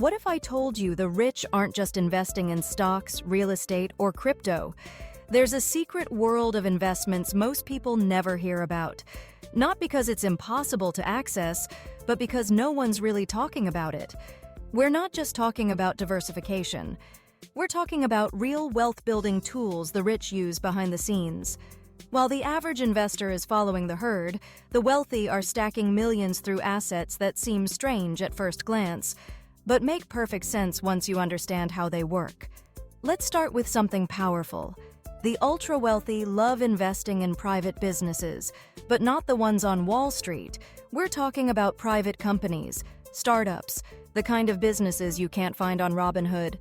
What if I told you the rich aren't just investing in stocks, real estate, or crypto? There's a secret world of investments most people never hear about. Not because it's impossible to access, but because no one's really talking about it. We're not just talking about diversification. We're talking about real wealth-building tools the rich use behind the scenes. While the average investor is following the herd, the wealthy are stacking millions through assets that seem strange at first glance, but make perfect sense once you understand how they work. Let's start with something powerful. The ultra-wealthy love investing in private businesses, but not the ones on Wall Street. We're talking about private companies, startups, the kind of businesses you can't find on Robinhood.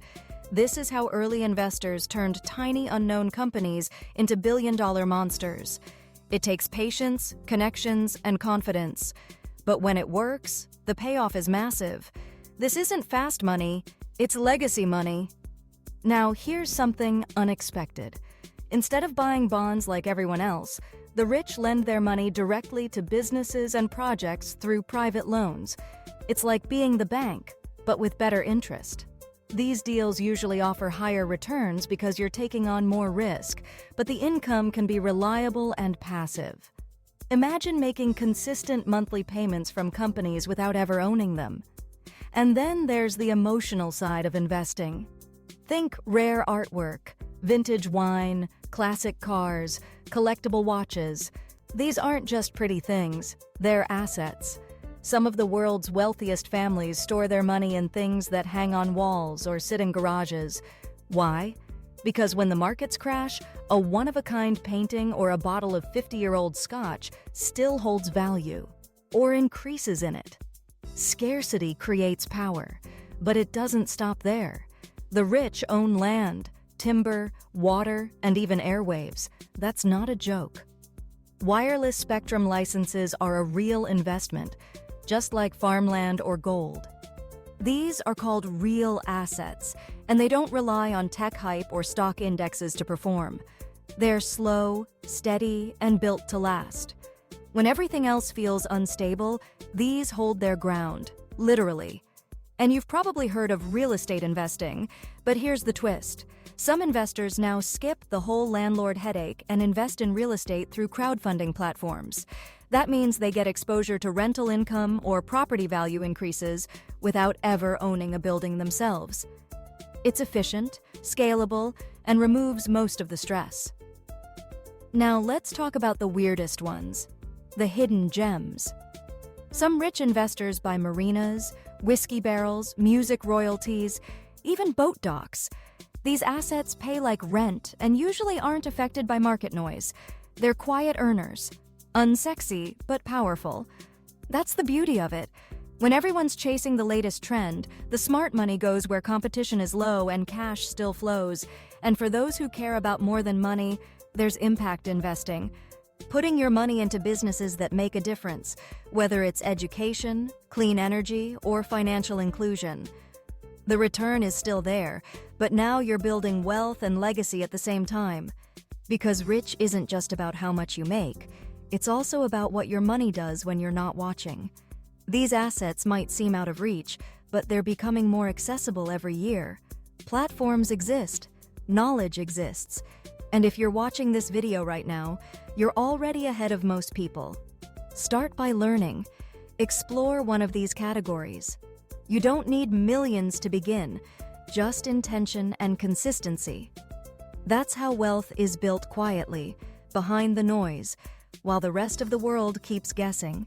This is how early investors turned tiny unknown companies into billion-dollar monsters. It takes patience, connections, and confidence. But when it works, the payoff is massive. This isn't fast money, it's legacy money. Now, here's something unexpected. Instead of buying bonds like everyone else, the rich lend their money directly to businesses and projects through private loans. It's like being the bank, but with better interest. These deals usually offer higher returns because you're taking on more risk, but the income can be reliable and passive. Imagine making consistent monthly payments from companies without ever owning them. And then there's the emotional side of investing. Think rare artwork, vintage wine, classic cars, collectible watches. These aren't just pretty things, they're assets. Some of the world's wealthiest families store their money in things that hang on walls or sit in garages. Why? Because when the markets crash, a one-of-a-kind painting or a bottle of 50-year-old scotch still holds value, or increases in it. Scarcity creates power, but it doesn't stop there. The rich own land, timber, water, and even airwaves. That's not a joke. Wireless spectrum licenses are a real investment, just like farmland or gold. These are called real assets, and they don't rely on tech hype or stock indexes to perform. They're slow, steady, and built to last. When everything else feels unstable, these hold their ground, literally. And you've probably heard of real estate investing, but here's the twist. Some investors now skip the whole landlord headache and invest in real estate through crowdfunding platforms. That means they get exposure to rental income or property value increases without ever owning a building themselves. It's efficient, scalable, and removes most of the stress. Now let's talk about the weirdest ones, the hidden gems. Some rich investors buy marinas, whiskey barrels, music royalties, even boat docks. These assets pay like rent and usually aren't affected by market noise. They're quiet earners. Unsexy, but powerful. That's the beauty of it. When everyone's chasing the latest trend, the smart money goes where competition is low and cash still flows. And for those who care about more than money, there's impact investing. Putting your money into businesses that make a difference, whether it's education, clean energy, or financial inclusion. The return is still there, but now you're building wealth and legacy at the same time. Because rich isn't just about how much you make. It's also about what your money does when you're not watching. These assets might seem out of reach, but they're becoming more accessible every year. Platforms exist, knowledge exists, and if you're watching this video right now, you're already ahead of most people. Start by learning. Explore one of these categories. You don't need millions to begin, just intention and consistency. That's how wealth is built quietly, behind the noise, while the rest of the world keeps guessing.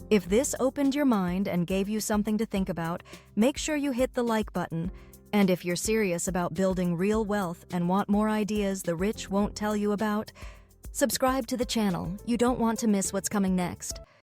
If this opened your mind and gave you something to think about, make sure you hit the like button. And if you're serious about building real wealth and want more ideas the rich won't tell you about, subscribe to the channel. You don't want to miss what's coming next.